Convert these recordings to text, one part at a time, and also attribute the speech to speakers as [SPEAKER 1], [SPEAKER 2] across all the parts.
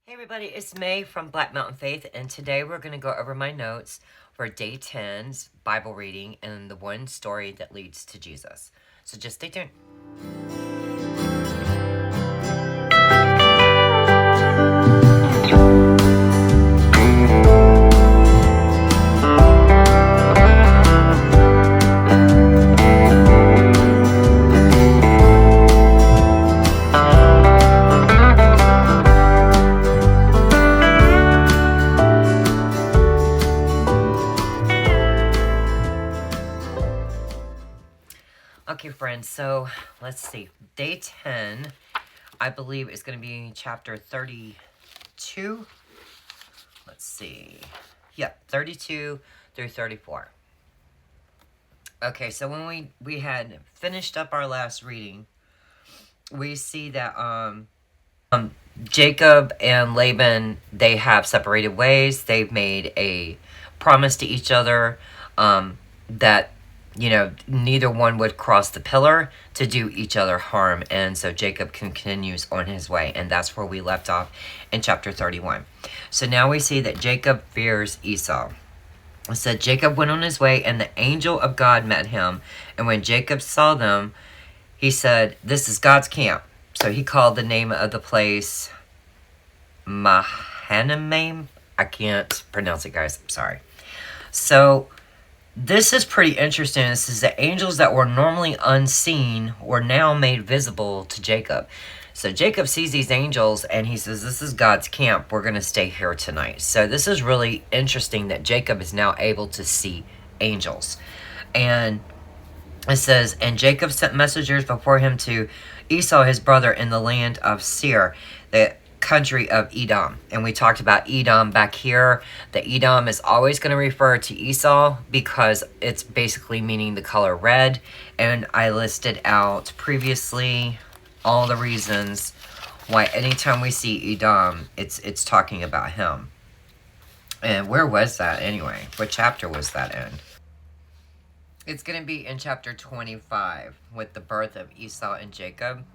[SPEAKER 1] Hey everybody, it's May from Black Mountain Faith, and today we're going to go over my notes for day 10's Bible reading and the one story that leads to Jesus. So just stay tuned. Okay, friends, so let's see. Day 10, I believe, is going to be chapter 32. Let's see. Yep, 32 through 34. Okay, so when we had finished up our last reading, we see that Jacob and Laban, they have separated ways. They've made a promise to each other that, neither one would cross the pillar to do each other harm. And so Jacob continues on his way. And that's where we left off in chapter 31. So now we see that Jacob fears Esau. It said, Jacob went on his way, and the angel of God met him. And when Jacob saw them, he said, "This is God's camp." So he called the name of the place Mahanaim. I can't pronounce it, guys. I'm sorry. So this is pretty interesting. This is the angels that were normally unseen were now made visible to Jacob. So Jacob sees these angels and he says, "This is God's camp. We're going to stay here tonight." So this is really interesting that Jacob is now able to see angels. And it says, "And Jacob sent messengers before him to Esau his brother in the land of Seir, the country of Edom." And we talked about Edom back here. The Edom is always going to refer to Esau because it's basically meaning the color red. And I listed out previously all the reasons why anytime we see Edom, it's talking about him. And where was that anyway? What chapter was that in? It's going to be in chapter 25 with the birth of Esau and Jacob.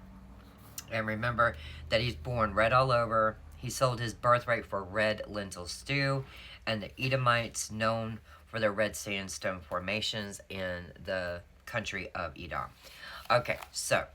[SPEAKER 1] And remember that he's born red all over. He sold his birthright for red lentil stew. And the Edomites, known for their red sandstone formations in the country of Edom. Okay, so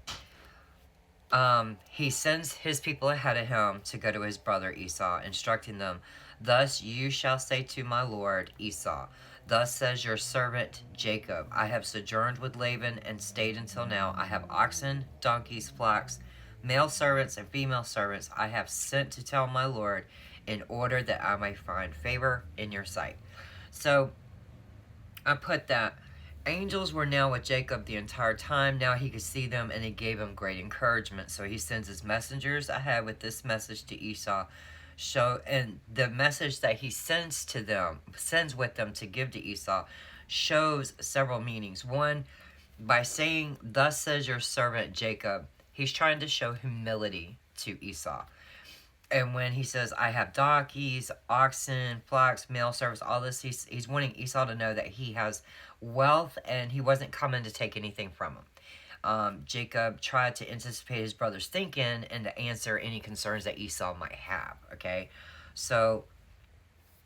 [SPEAKER 1] he sends his people ahead of him to go to his brother Esau, instructing them, "Thus you shall say to my lord Esau, thus says your servant Jacob, I have sojourned with Laban and stayed until now. I have oxen, donkeys, flocks, male servants and female servants. I have sent to tell my lord in order that I may find favor in your sight." So I put that angels were now with Jacob the entire time. Now he could see them, and it gave him great encouragement. So he sends his messengers ahead with this message to Esau. And the message that he sends with them to give to Esau, shows several meanings. One, by saying, "Thus says your servant Jacob," he's trying to show humility to Esau. And when he says, "I have donkeys, oxen, flocks, male servants," all this, he's wanting Esau to know that he has wealth and he wasn't coming to take anything from him. Jacob tried to anticipate his brother's thinking and to answer any concerns that Esau might have. Okay, so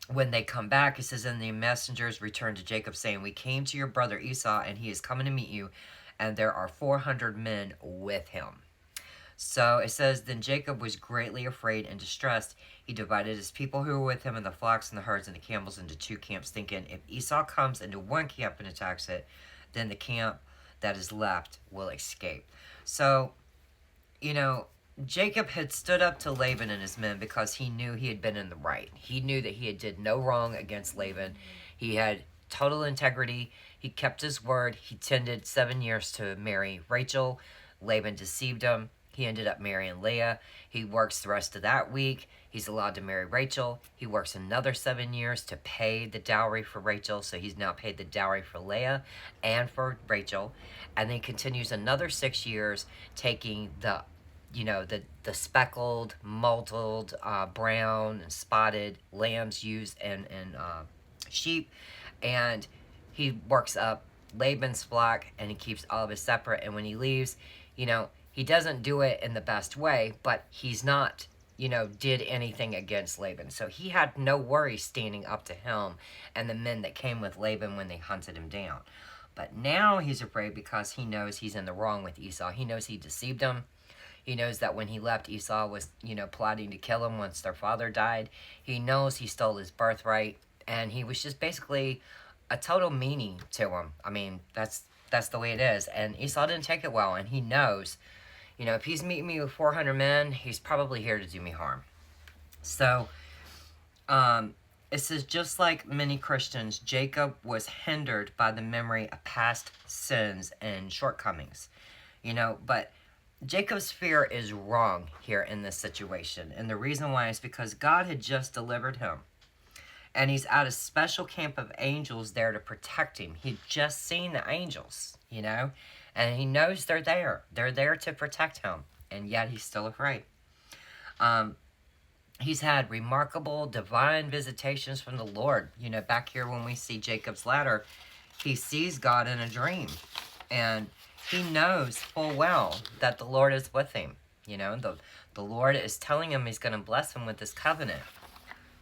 [SPEAKER 1] when they come back, it says, "And the messengers returned to Jacob, saying, We came to your brother Esau, and he is coming to meet you, and there are 400 men with him." So it says, "Then Jacob was greatly afraid and distressed. He divided his people who were with him and the flocks and the herds and the camels into two camps, thinking, if Esau comes into one camp and attacks it, then the camp that is left will escape." So, Jacob had stood up to Laban and his men because he knew he had been in the right. He knew that he had did no wrong against Laban. He had total integrity. He kept his word. He tended 7 years to marry Rachel. Laban deceived him. He ended up marrying Leah. He works the rest of that week. He's allowed to marry Rachel. He works another 7 years to pay the dowry for Rachel. So he's now paid the dowry for Leah and for Rachel. And then continues another 6 years taking the speckled, mottled, brown, and spotted lambs used in sheep. And he works up Laban's flock and he keeps all of his separate. And when he leaves, he doesn't do it in the best way, but he's not did anything against Laban. So he had no worry standing up to him and the men that came with Laban when they hunted him down. But now he's afraid because he knows he's in the wrong with Esau. He knows he deceived him. He knows that when he left, Esau was, plotting to kill him once their father died. He knows he stole his birthright, and he was just basically a total meanie to him. I mean, that's the way it is. And Esau didn't take it well, and he knows, if he's meeting me with 400 men, he's probably here to do me harm. So, it says, just like many Christians, Jacob was hindered by the memory of past sins and shortcomings. But Jacob's fear is wrong here in this situation. And the reason why is because God had just delivered him. And he's at a special camp of angels there to protect him. He'd just seen the angels, and he knows they're there. They're there to protect him. And yet he's still afraid. He's had remarkable divine visitations from the Lord. Back here when we see Jacob's ladder, he sees God in a dream. And he knows full well that the Lord is with him. The Lord is telling him he's going to bless him with this covenant.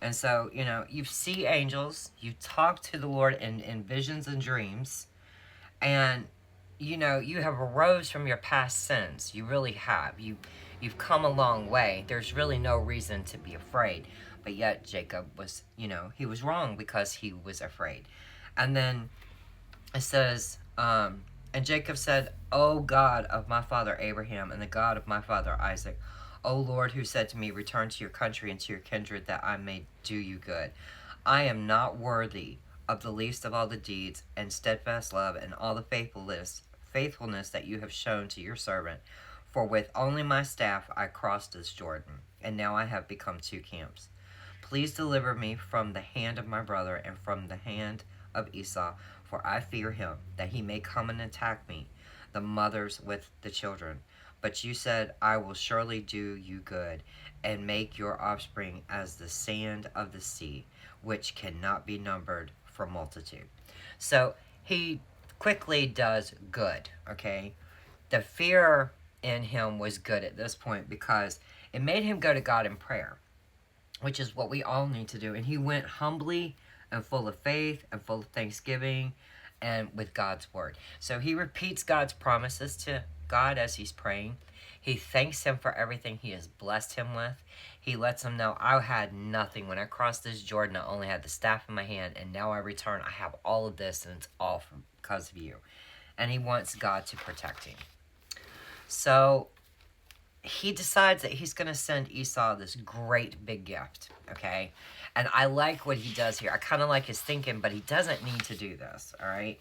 [SPEAKER 1] And so, you see angels, you talk to the Lord in visions and dreams, and, you have arose from your past sins. You really have. You've come a long way. There's really no reason to be afraid. But yet Jacob was, he was wrong because he was afraid. And then it says, and Jacob said, O God of my father Abraham and the God of my father Isaac, O Lord, who said to me, return to your country and to your kindred, that I may do you good. I am not worthy of the least of all the deeds and steadfast love and all the faithfulness that you have shown to your servant. For with only my staff I crossed this Jordan, and now I have become two camps. Please deliver me from the hand of my brother and from the hand of Esau, for I fear him, that he may come and attack me, the mothers with the children. But you said, I will surely do you good, and make your offspring as the sand of the sea, which cannot be numbered for multitude. So he quickly does good, okay? The fear in him was good at this point because it made him go to God in prayer, which is what we all need to do. And he went humbly and full of faith and full of thanksgiving and with God's word. So he repeats God's promises to God as he's praying. He thanks him for everything he has blessed him with. He lets him know, I had nothing. When I crossed this Jordan, I only had the staff in my hand, and now I return. I have all of this, and it's all because of you. And he wants God to protect him. So he decides that he's going to send Esau this great big gift, okay? And I like what he does here. I kind of like his thinking, but he doesn't need to do this, all right?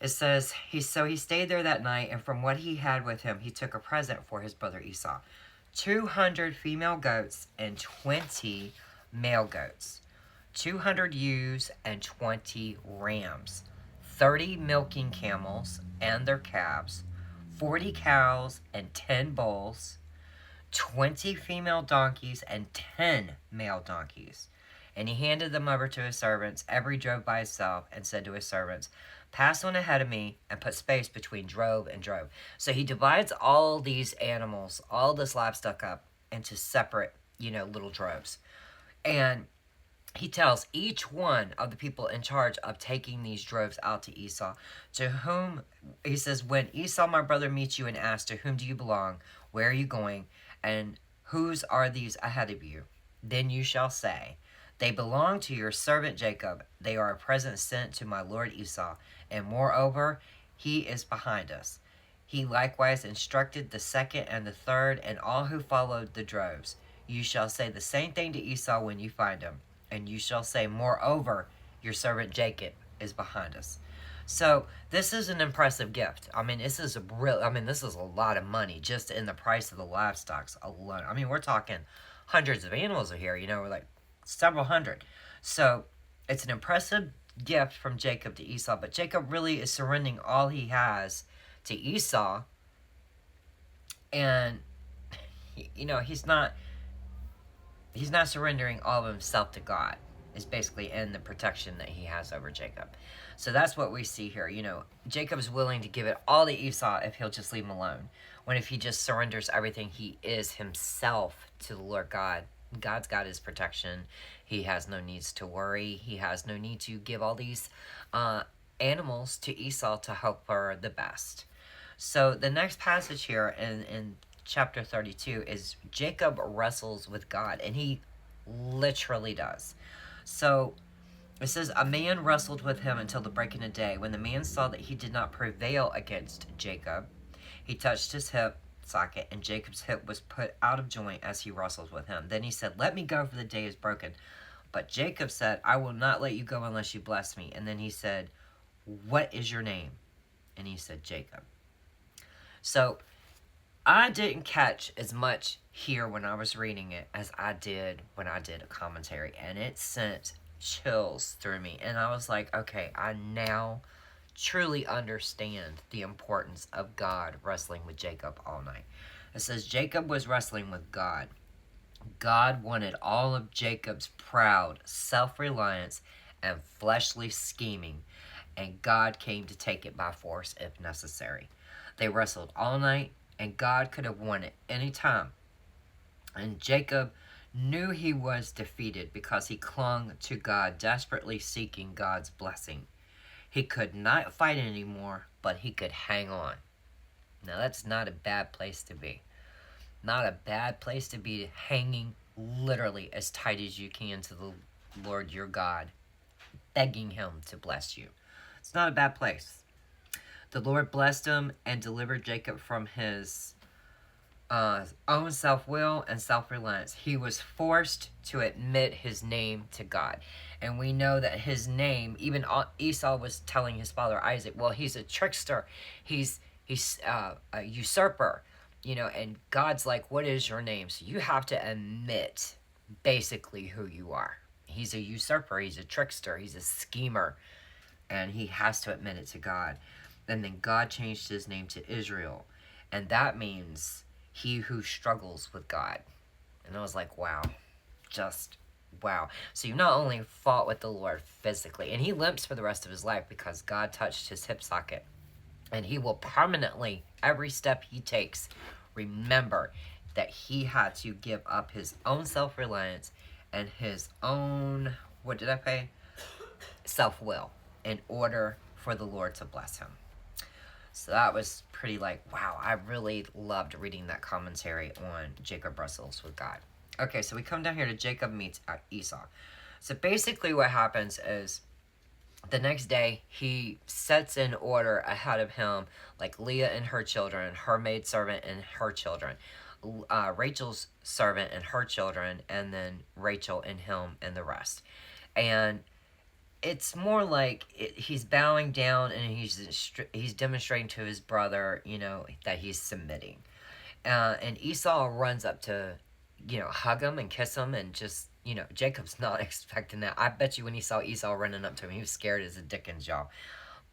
[SPEAKER 1] It says, he stayed there that night, and from what he had with him, he took a present for his brother Esau. 200 female goats and 20 male goats. 200 ewes and 20 rams. 30 milking camels and their calves. 40 cows and 10 bulls. 20 female donkeys and 10 male donkeys. And he handed them over to his servants. Every drove by itself, and said to his servants, pass on ahead of me and put space between drove and drove. So he divides all these animals, all this livestock up into separate, little droves. And he tells each one of the people in charge of taking these droves out to Esau, to whom, he says, when Esau, my brother, meets you and asks, to whom do you belong? Where are you going? And whose are these ahead of you? Then you shall say, they belong to your servant Jacob. They are a present sent to my lord Esau. And moreover, he is behind us. He likewise instructed the second and the third, and all who followed the droves. You shall say the same thing to Esau when you find him. And you shall say, moreover, your servant Jacob is behind us. So this is an impressive gift. This is a lot of money just in the price of the livestock alone. We're talking hundreds of animals here, we're like several hundred. So it's an impressive gift from Jacob to Esau, but Jacob really is surrendering all he has to Esau, and he's not surrendering all of himself to God. Is basically in the protection that he has over Jacob. So that's what we see here. Jacob's willing to give it all to Esau if he'll just leave him alone. When if he just surrenders everything he is himself to the Lord God, God's got his protection. He has no needs to worry. He has no need to give all these uh, animals to Esau to hope for the best. So the next passage here in chapter 32 is Jacob wrestles with God, and he literally does. So it says, a man wrestled with him until the breaking of day. When the man saw that he did not prevail against Jacob, he touched his hip socket, and Jacob's hip was put out of joint as he wrestled with him. Then he said, let me go, for the day is broken. But Jacob said, I will not let you go unless you bless me. And then he said, what is your name? And he said, Jacob. So I didn't catch as much here when I was reading it as I did when I did a commentary, and it sent chills through me. And I was like, okay, I now truly understand the importance of God wrestling with Jacob all night. It says Jacob was wrestling with God. God wanted all of Jacob's proud self-reliance and fleshly scheming, and God came to take it by force if necessary. They wrestled all night, and God could have won it any time. And Jacob knew he was defeated because he clung to God, desperately seeking God's blessing. He could not fight anymore, but he could hang on. Now that's not a bad place to be. Not a bad place to be, hanging literally as tight as you can to the Lord your God, begging him to bless you. It's not a bad place. The Lord blessed him and delivered Jacob from his own self-will and self-reliance. He was forced to admit his name to God. And we know that his name, even Esau was telling his father Isaac, well, he's a trickster. He's a usurper. You know, and God's like, what is your name? So you have to admit basically who you are. He's a usurper. He's a trickster. He's a schemer. And he has to admit it to God. And then God changed his name to Israel. And that means he who struggles with God. And I was like, wow. Just wow. So you not only fought with the Lord physically, and he limps for the rest of his life because God touched his hip socket. And he will permanently, every step he takes, remember that he had to give up his own self-reliance and his own, what did I say? Self-will in order for the Lord to bless him. So that was pretty like, wow, I really loved reading that commentary on Jacob wrestles with God. Okay, so we come down here to Jacob meets Esau. So basically what happens is, the next day, he sets in order ahead of him, like Leah and her children, her maidservant and her children, Rachel's servant and her children, and then Rachel and him and the rest. And it's more like he's bowing down and he's demonstrating to his brother, you know, that he's submitting. And Esau runs up to, you know, hug him and kiss him and just, you know, Jacob's not expecting that. I bet you when he saw Esau running up to him, he was scared as a Dickens jaw.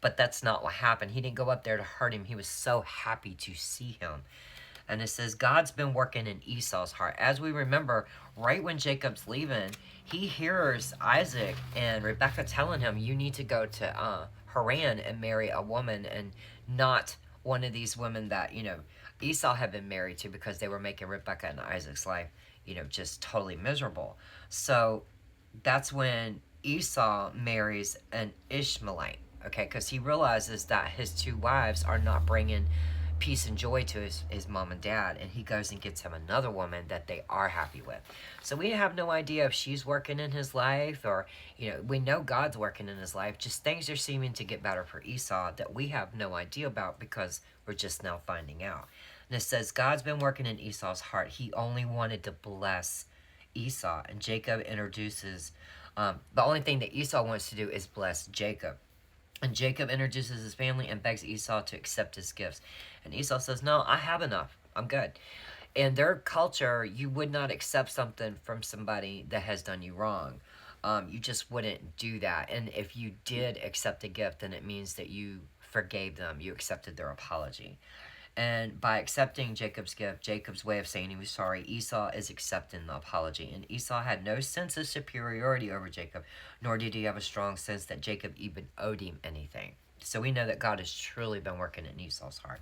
[SPEAKER 1] But that's not what happened. He didn't go up there to hurt him. He was so happy to see him. And it says, God's been working in Esau's heart. As we remember, right when Jacob's leaving, he hears Isaac and Rebekah telling him, you need to go to Haran and marry a woman and not one of these women that, you know, Esau had been married to, because they were making Rebekah and Isaac's life, you know, just totally miserable. So that's when Esau marries an Ishmaelite, okay, because he realizes that his two wives are not bringing peace and joy to his mom and dad, and he goes and gets him another woman that they are happy with. So we have no idea if she's working in his life, or, you know, we know God's working in his life, just things are seeming to get better for Esau that we have no idea about because we're just now finding out. And it says, God's been working in Esau's heart. He only wanted to bless Esau. And Jacob introduces, the only thing that Esau wants to do is bless Jacob. And Jacob introduces his family and begs Esau to accept his gifts. And Esau says, no, I have enough. I'm good. In their culture, you would not accept something from somebody that has done you wrong. You just wouldn't do that. And if you did accept a gift, then it means that you forgave them. You accepted their apology. And by accepting Jacob's gift, Jacob's way of saying he was sorry, Esau is accepting the apology. And Esau had no sense of superiority over Jacob, nor did he have a strong sense that Jacob even owed him anything. So we know that God has truly been working in Esau's heart.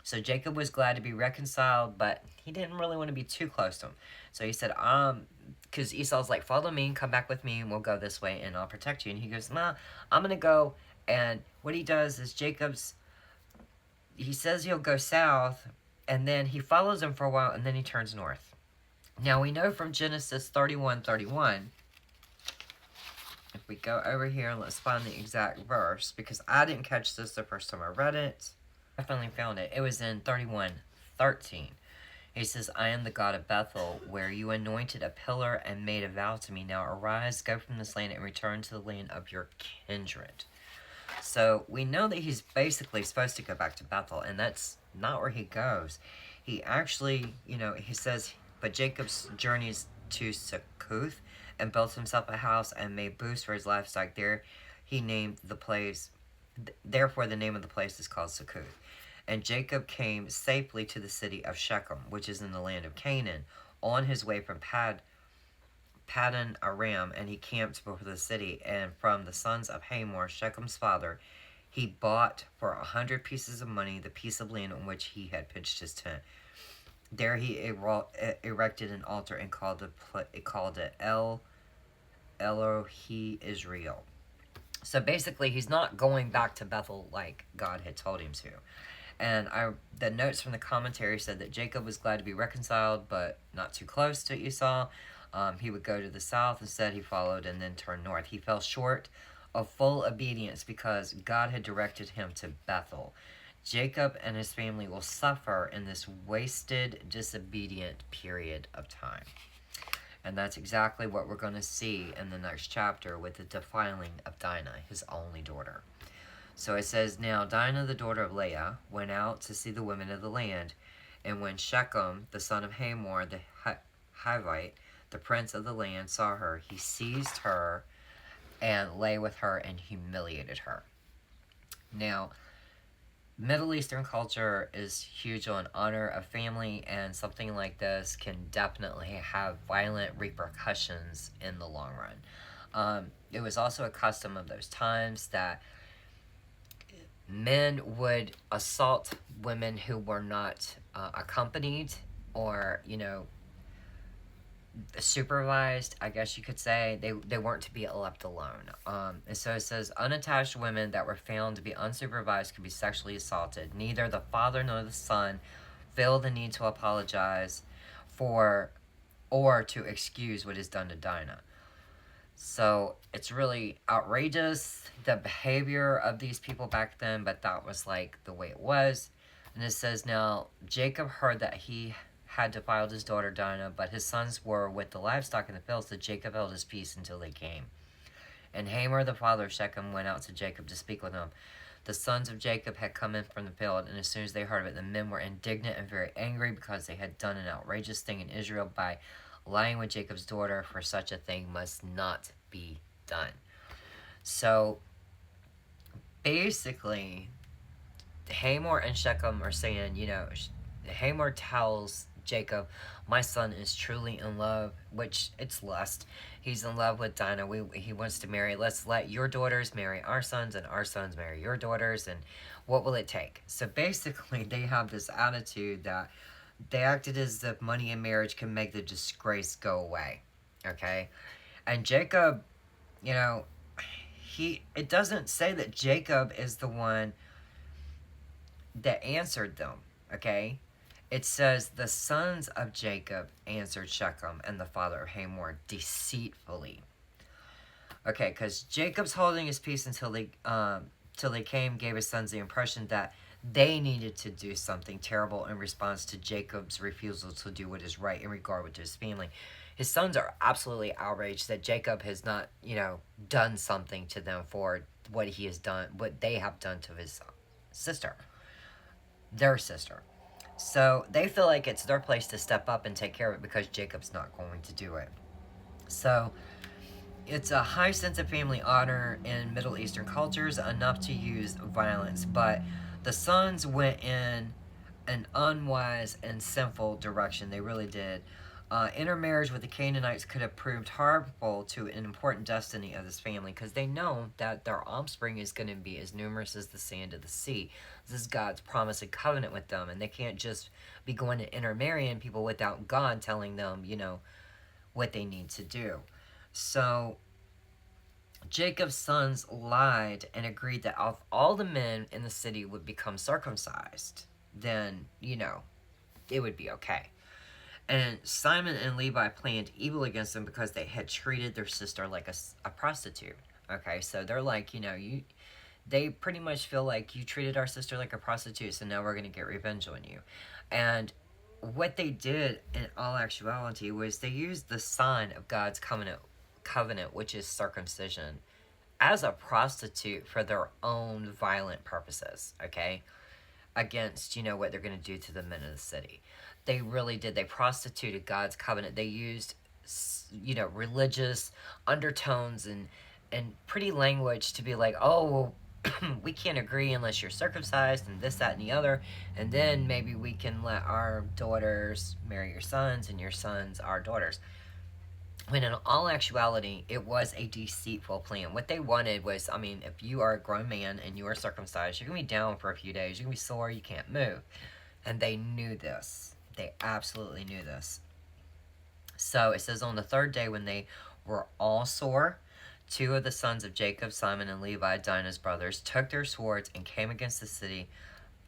[SPEAKER 1] So Jacob was glad to be reconciled, but he didn't really want to be too close to him. So he said, because Esau's like, follow me, come back with me, and we'll go this way, and I'll protect you. And he goes, nah, I'm going to go. And what he does is he says he'll go south, and then he follows him for a while, and then he turns north. Now we know from Genesis 31:31, if we go over here and let's find the exact verse, because I didn't catch this the first time I read it. I finally found it. It was in 31:13. He says, I am the God of Bethel, where you anointed a pillar and made a vow to me. Now arise, go from this land, and return to the land of your kindred. So we know that he's basically supposed to go back to Bethel, and that's not where he goes. He actually, he says, but Jacob's journeys to Succoth and built himself a house and made booths for his livestock. There he named the place, therefore the name of the place is called Succoth. And Jacob came safely to the city of Shechem, which is in the land of Canaan, on his way from Paddan Aram, and he camped before the city. And from the sons of Hamor, Shechem's father, he bought for 100 pieces of money the piece of land on which he had pitched his tent. There he erected an altar and called it El Elohe Israel. So basically, he's not going back to Bethel like God had told him to. And the notes from the commentary said that Jacob was glad to be reconciled, but not too close to Esau. He would go to the south. Instead, he followed and then turned north. He fell short of full obedience because God had directed him to Bethel. Jacob and his family will suffer in this wasted, disobedient period of time. And that's exactly what we're going to see in the next chapter with the defiling of Dinah, his only daughter. So it says, now Dinah, the daughter of Leah, went out to see the women of the land. And when Shechem, the son of Hamor, the Hivite, the prince of the land, saw her, he seized her and lay with her and humiliated her. Now, Middle Eastern culture is huge on honor of family, and something like this can definitely have violent repercussions in the long run. It was also a custom of those times that men would assault women who were not accompanied or, supervised, I guess you could say. They weren't to be left alone. And so it says, unattached women that were found to be unsupervised could be sexually assaulted. Neither the father nor the son feel the need to apologize for or to excuse what is done to Dinah. So it's really outrageous, the behavior of these people back then, but that was like the way it was. And it says, now Jacob heard that he had defiled his daughter Dinah, but his sons were with the livestock in the fields, so Jacob held his peace until they came. And Hamor, the father of Shechem, went out to Jacob to speak with him. The sons of Jacob had come in from the field, and as soon as they heard of it, the men were indignant and very angry because they had done an outrageous thing in Israel by lying with Jacob's daughter, for such a thing must not be done. So basically, Hamor and Shechem are saying, Hamor tells Jacob, my son is truly in love, which it's lust. He's in love with Dinah. He wants to marry. Let's let your daughters marry our sons and our sons marry your daughters. And what will it take? So basically, they have this attitude that they acted as if money and marriage can make the disgrace go away. Okay? And Jacob, it doesn't say that Jacob is the one that answered them. Okay? It says, the sons of Jacob answered Shechem and the father of Hamor deceitfully. Okay, because Jacob's holding his peace until they came, gave his sons the impression that they needed to do something terrible in response to Jacob's refusal to do what is right in regard to his family. His sons are absolutely outraged that Jacob has not, done something to them for what he has done, what they have done to his sister, their sister. So they feel like it's their place to step up and take care of it because Jacob's not going to do it. So it's a high sense of family honor in Middle Eastern cultures, enough to use violence. But the sons went in an unwise and sinful direction. They really did. Intermarriage with the Canaanites could have proved harmful to an important destiny of this family because they know that their offspring is going to be as numerous as the sand of the sea. This is God's promise and covenant with them, and they can't just be going to intermarrying people without God telling them, what they need to do. So Jacob's sons lied and agreed that if all the men in the city would become circumcised, then, it would be okay. And Simon and Levi planned evil against them because they had treated their sister like a prostitute. Okay, so they're like, they pretty much feel like you treated our sister like a prostitute, so now we're going to get revenge on you. And what they did in all actuality was they used the sign of God's covenant, which is circumcision, as a prostitute for their own violent purposes, okay? Against, what they're going to do to the men of the city. They really did. They prostituted God's covenant. They used, religious undertones and pretty language to be like, oh, well, we can't agree unless you're circumcised and this, that, and the other. And then maybe we can let our daughters marry your sons and your sons our daughters. When in all actuality, it was a deceitful plan. What they wanted was, if you are a grown man and you are circumcised, you're going to be down for a few days. You're going to be sore. You can't move. And they knew this. They absolutely knew this. So it says on the third day when they were all sore, two of the sons of Jacob, Simon and Levi, Dinah's brothers, took their swords and came against the city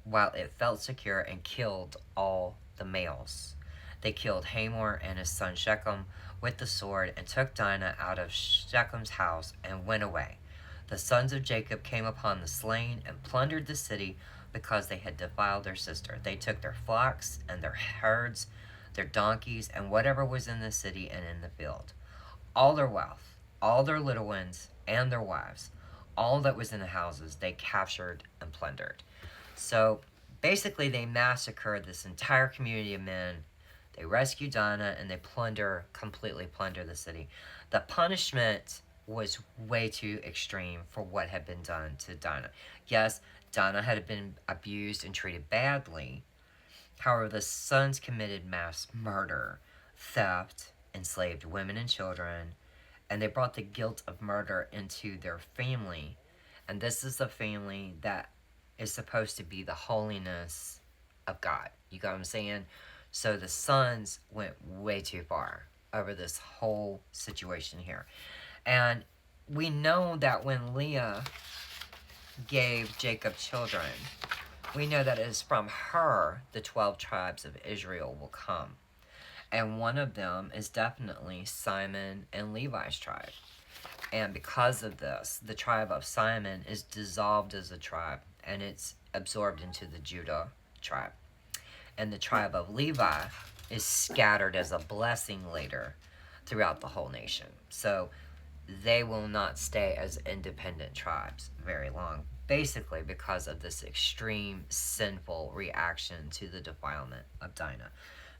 [SPEAKER 1] while it felt secure and killed all the males. They killed Hamor and his son Shechem with the sword and took Dinah out of Shechem's house and went away. The sons of Jacob came upon the slain and plundered the city because they had defiled their sister. They took their flocks and their herds, their donkeys, and whatever was in the city and in the field. All their wealth, all their little ones, and their wives, all that was in the houses, they captured and plundered. So basically, they massacred this entire community of men. They rescue Dinah and they completely plunder the city. The punishment was way too extreme for what had been done to Dinah. Yes, Dinah had been abused and treated badly. However, the sons committed mass murder, theft, enslaved women and children, and they brought the guilt of murder into their family. And this is the family that is supposed to be the holiness of God. You got what I'm saying? So the sons went way too far over this whole situation here. And we know that when Leah gave Jacob children, we know that it is from her the 12 tribes of Israel will come. And one of them is definitely Simon and Levi's tribe. And because of this, the tribe of Simon is dissolved as a tribe, and it's absorbed into the Judah tribe. And the tribe of Levi is scattered as a blessing later throughout the whole nation. So they will not stay as independent tribes very long, basically because of this extreme sinful reaction to the defilement of Dinah.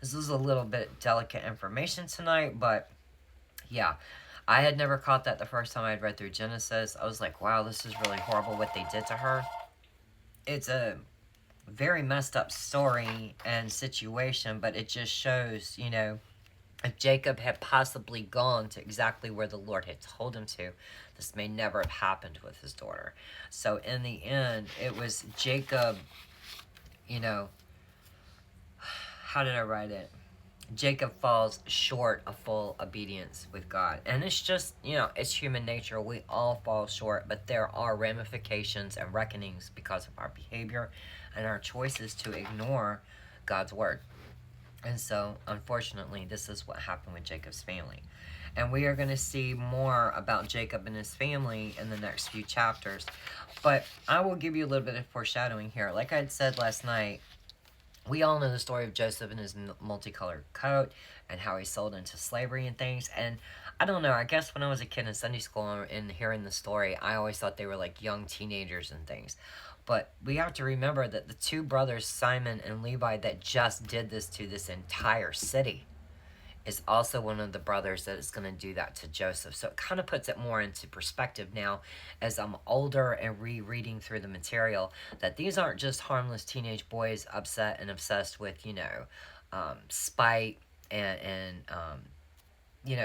[SPEAKER 1] This is a little bit delicate information tonight, but yeah, I had never caught that the first time I had read through Genesis. I was like, wow, this is really horrible what they did to her. It's a very messed up story and situation, but it just shows, if Jacob had possibly gone to exactly where the Lord had told him to, this may never have happened with his daughter. So in the end, it was Jacob, how did I write it? Jacob falls short of full obedience with God. And it's just, it's human nature. We all fall short, but there are ramifications and reckonings because of our behavior and our choices to ignore God's word. And so, unfortunately, this is what happened with Jacob's family. And we are going to see more about Jacob and his family in the next few chapters. But I will give you a little bit of foreshadowing here. Like I had said last night, we all know the story of Joseph and his multicolored coat and how he sold into slavery and things. And I don't know, I guess when I was a kid in Sunday school and hearing the story, I always thought they were like young teenagers and things. But we have to remember that the two brothers, Simon and Levi, that just did this to this entire city is also one of the brothers that is going to do that to Joseph. So it kind of puts it more into perspective now as I'm older and rereading through the material, that these aren't just harmless teenage boys upset and obsessed with, spite and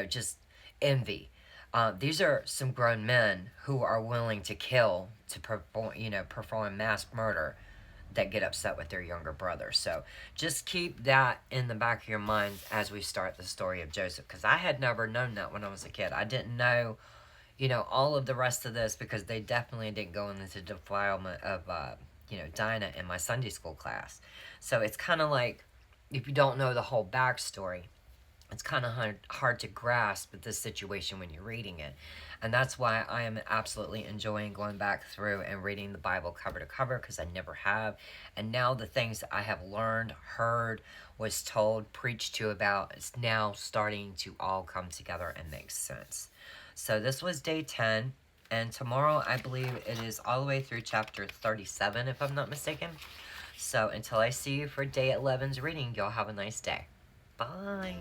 [SPEAKER 1] just envy. These are some grown men who are willing to kill to perform mass murder that get upset with their younger brother. So just keep that in the back of your mind as we start the story of Joseph, because I had never known that when I was a kid. I didn't know, all of the rest of this, because they definitely didn't go into defilement of, Dinah in my Sunday school class. So it's kind of like, if you don't know the whole backstory, it's kind of hard to grasp this situation when you're reading it. And that's why I am absolutely enjoying going back through and reading the Bible cover to cover, because I never have. And now the things that I have learned, heard, was told, preached to about, is now starting to all come together and make sense. So this was day 10. And tomorrow, I believe it is all the way through chapter 37, if I'm not mistaken. So until I see you for day 11's reading, y'all have a nice day. Bye.